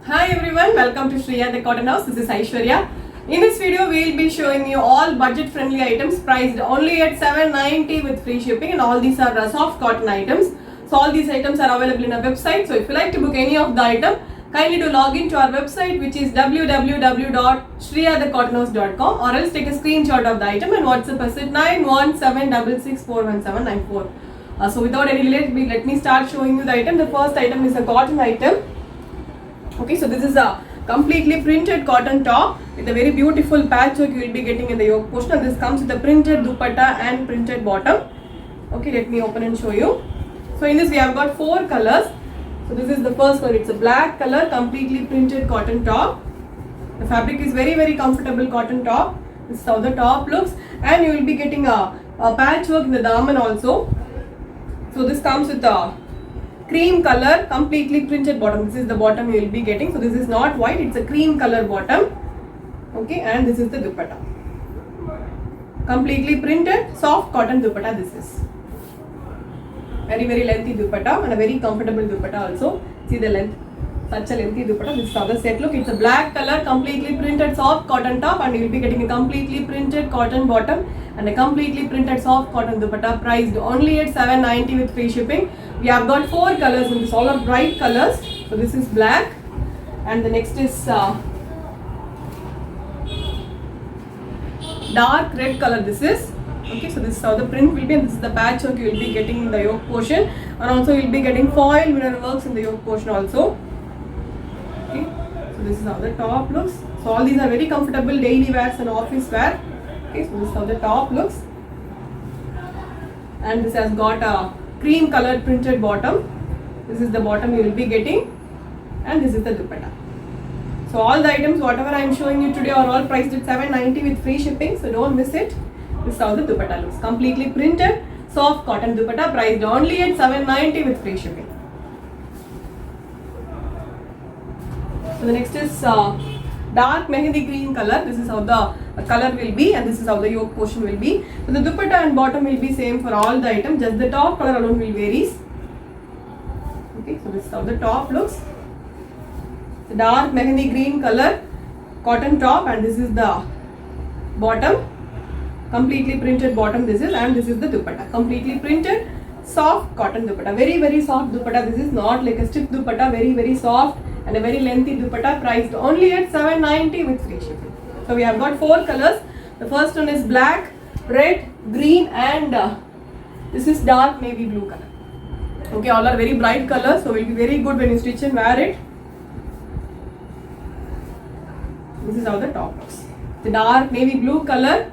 Hi everyone, welcome to Shriya the Cotton House. This is Aishwarya. In this video, we will be showing you all budget-friendly items priced only at $7.90 with free shipping, and all these are soft cotton items. So all these items are available in our website. So if you like to book any of the item, kindly do log in to our website, which is www.shriyathecottonhouse.com, or else take a screenshot of the item and WhatsApp us at 9176641794. So without any delay, let me start showing you the item. The first item is a cotton item. Okay, so this is a completely printed cotton top with a very beautiful patchwork you will be getting in the yoke portion, and this comes with a printed dupatta and printed bottom. Okay, let me open and show you. So in this we have got 4 colors. So this is the first one. It's a black color, completely printed cotton top. The fabric is very comfortable cotton top. This is how the top looks, and you will be getting a patchwork in the daman also. So this comes with a cream color, completely printed bottom. This is the bottom you will be getting. So this is not white, it's a cream color bottom. Okay, and this is the dupatta. Completely printed, soft cotton dupatta this is. Very lengthy dupatta and a very comfortable dupatta also. See the length, such a lengthy dupatta. This is how the set look. It's a black color, completely printed soft cotton top, and you will be getting a completely printed cotton bottom and a completely printed soft cotton dupatta, priced only at $7.90 with free shipping. We have got 4 colors in this, all are bright colors. So this is black, and the next is dark red color. This is okay. So this is how the print will be, and this is the patchwork you will be getting in the yoke portion, and also you will be getting foil mirror works in the yoke portion also. Okay, so this is how the top looks. So all these are very comfortable daily wears and office wear. Okay, so this is how the top looks, and this has got a cream colored printed bottom. This is the bottom you will be getting, and this is the dupatta. So all the items whatever I am showing you today are all priced at $7.90 with free shipping, so don't miss it. This is how the dupatta looks, completely printed soft cotton dupatta, priced only at $7.90 with free shipping. So the next is dark mehendi green color. This is how the color will be, and this is how the yoke portion will be. So the dupatta and bottom will be same for all the items, just the top color alone will varies. Okay, so this is how the top looks. The dark mehendi green color cotton top, and this is the bottom, completely printed bottom this is, and this is the dupatta, completely printed soft cotton dupatta, very soft dupatta. This is not like a stiff dupatta, very soft and a very lengthy dupatta, priced only at $7.90 with free shipping. So we have got 4 colors. The first one is black, red, green, and this is dark navy blue color. Okay, all are very bright colors, so will be very good when you stitch and wear it. This is how the top looks. The dark navy blue color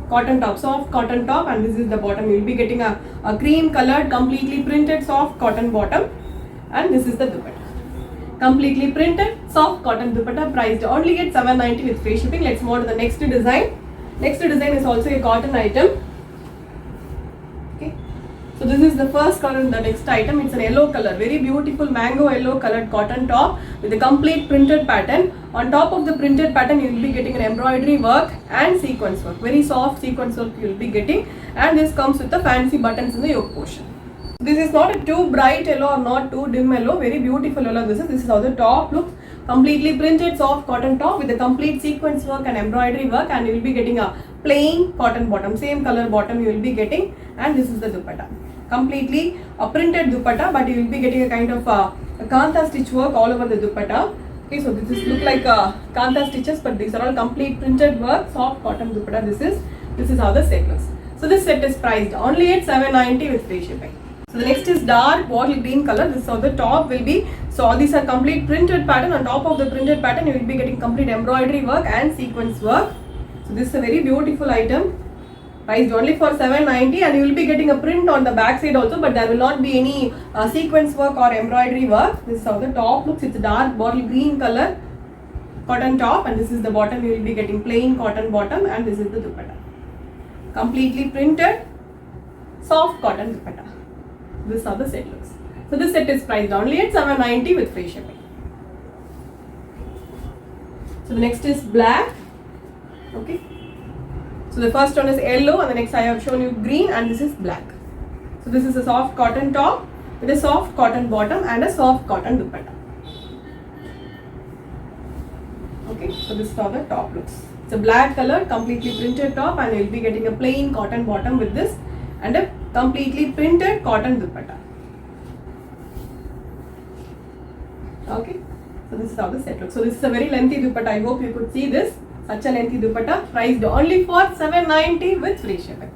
cotton top, soft cotton top, and this is the bottom. You will be getting a cream colored, completely printed soft cotton bottom, and this is the dupatta. Completely printed soft cotton dupatta, priced only at $7.90 with free shipping. Let's move on to the next design. Next design is also a cotton item. Okay, so this is the first color in the next item. It's an yellow color, very beautiful mango yellow colored cotton top with a complete printed pattern. On top of the printed pattern, you will be getting an embroidery work and sequence work, very soft sequence work you will be getting, and this comes with the fancy buttons in the yoke portion. This is not a too bright yellow or not too dim yellow, very beautiful yellow. This is how the top looks, completely printed soft cotton top with a complete sequence work and embroidery work, and you will be getting a plain cotton bottom, same color bottom you will be getting, and this is the dupatta, completely a printed dupatta, but you will be getting a kind of a kantha stitch work all over the dupatta. Okay, so this is look like kantha stitches, but these are all complete printed work, soft cotton dupatta. This is how the set looks. So this set is priced only at $7.90 with free shipping. So the next is dark bottle green color. This is how the top will be. So all these are complete printed pattern. On top of the printed pattern, you will be getting complete embroidery work and sequence work. So this is a very beautiful item, priced only for $7.90, and you will be getting a print on the back side also, but there will not be any sequence work or embroidery work. This is how the top looks. It's a dark bottle green color cotton top, and this is the bottom. You will be getting plain cotton bottom, and this is the dupatta, completely printed soft cotton dupatta. This is how the set looks. So this set is priced only at $7.90 with free shipping. So the next is black. Okay, so the first one is yellow, and the next I have shown you green, and this is black. So this is a soft cotton top with a soft cotton bottom and a soft cotton dupatta. Okay, so this is how the top looks. It's a black color, completely printed top, and you'll be getting a plain cotton bottom with this and a completely printed cotton dupatta. Okay, so this is how the set looks. So this is a very lengthy dupatta. I hope you could see this. Such a lengthy dupatta, priced only for $790 with free shipping.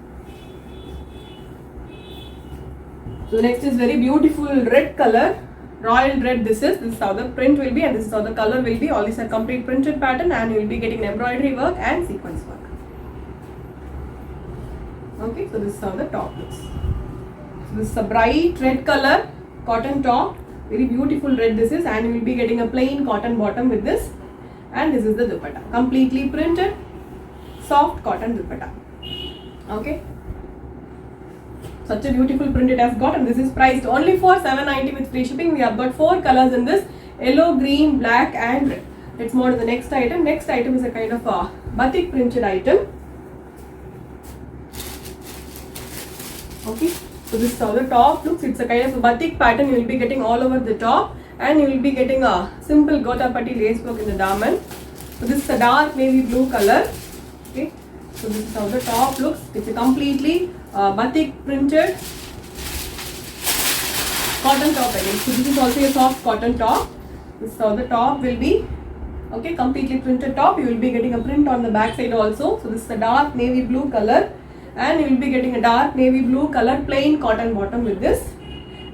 So the next is very beautiful red color, royal red. This is how the print will be, and this is how the color will be. All these are complete printed pattern, and you will be getting embroidery work and sequence work. Okay, so this is how the top looks. So this is a bright red color cotton top, very beautiful red this is, and you will be getting a plain cotton bottom with this, and this is the dupatta, completely printed soft cotton dupatta. Okay, such a beautiful print it has got, and this is priced only for $790 with free shipping. We have got 4 colors in this: yellow, green, black and red. Let's move on to the next item. Next item is a kind of a batik printed item. Okay, so this is how the top looks. It's a kind of a batik pattern. You will be getting all over the top, and you will be getting a simple gotapatti lace work in the daman. So this is a dark navy blue color. Okay, so this is how the top looks. It's a completely batik printed cotton top again. So this is also a soft cotton top. This is how the top will be. Okay, completely printed top. You will be getting a print on the back side also. So this is a dark navy blue color, and you will be getting a dark navy blue color plain cotton bottom with this,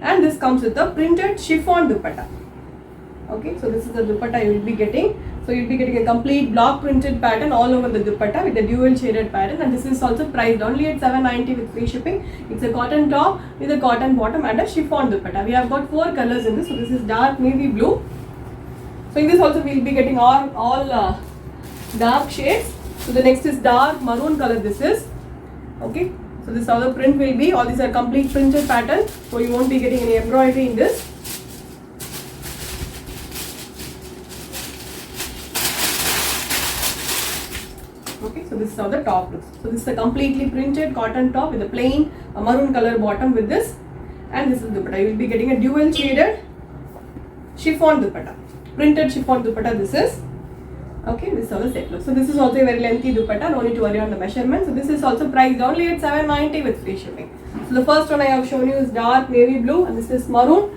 and this comes with a printed chiffon dupatta. Okay, so this is the dupatta you will be getting. So you will be getting a complete block printed pattern all over the dupatta with a dual shaded pattern, and this is also priced only at $790 with free shipping. It's a cotton top with a cotton bottom and a chiffon dupatta. We have got 4 colors in this. So this is dark navy blue. So in this also we will be getting all dark shades. So the next is dark maroon color. This is okay. So this is how the print will be. All these are complete printed pattern. So you won't be getting any embroidery in this. Okay, so this is how the top looks. So this is a completely printed cotton top with a plain maroon color bottom with this, and this is the dupatta. You will be getting a dual shaded chiffon dupatta, printed chiffon dupatta. This is okay. This is how the set looks. So this is also a very lengthy dupatta. No need to worry on the measurement. So this is also priced only at $790 with free shipping. So the first one I have shown you is dark navy blue, and this is maroon,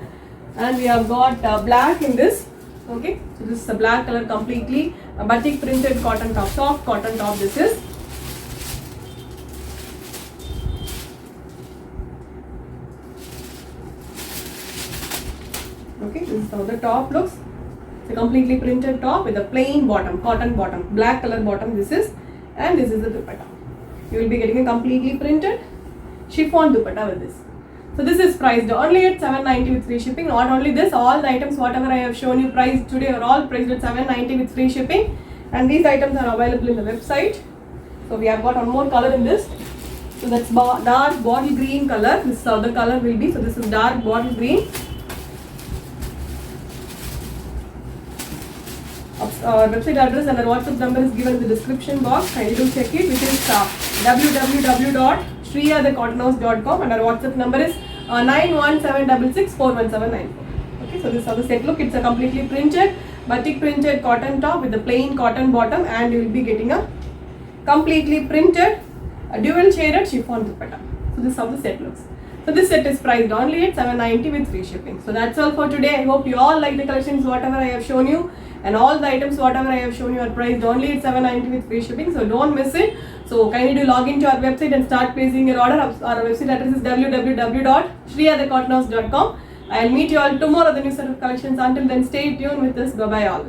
and we have got black in this. Okay, so this is a black color, completely batik printed cotton top, soft cotton top. This is okay. This is how the top looks. It's a completely printed top with a plain bottom, cotton bottom, black color bottom. This is, and this is the dupatta. You will be getting a completely printed chiffon dupatta with this. So this is priced only at $790 with free shipping. Not only this, all the items whatever I have shown you priced today are all priced at $790 with free shipping, and these items are available in the website. So we have got one more color in this. So that's dark bottle green color. This is how the color will be. So this is dark bottle green. Our website address and our WhatsApp number is given in the description box. Kindly do check it, which is www.shriyathecottonhouse.com, and our WhatsApp number is 91766411794. Okay, so this is how the set look. It's a completely printed batik printed cotton top with a plain cotton bottom, and you will be getting a completely printed dual shaded chiffon dupatta. So this is how the set looks. So this set is priced only at $790 with free shipping. So that's all for today. I hope you all like the collections whatever I have shown you, and all the items whatever I have shown you are priced only at $790 with free shipping. So don't miss it. So kindly do log into our website and start placing your order. Our website address is www.shriyathecottonhouse.com. I'll meet you all tomorrow with the new set of collections. Until then, stay tuned with us. Bye bye all.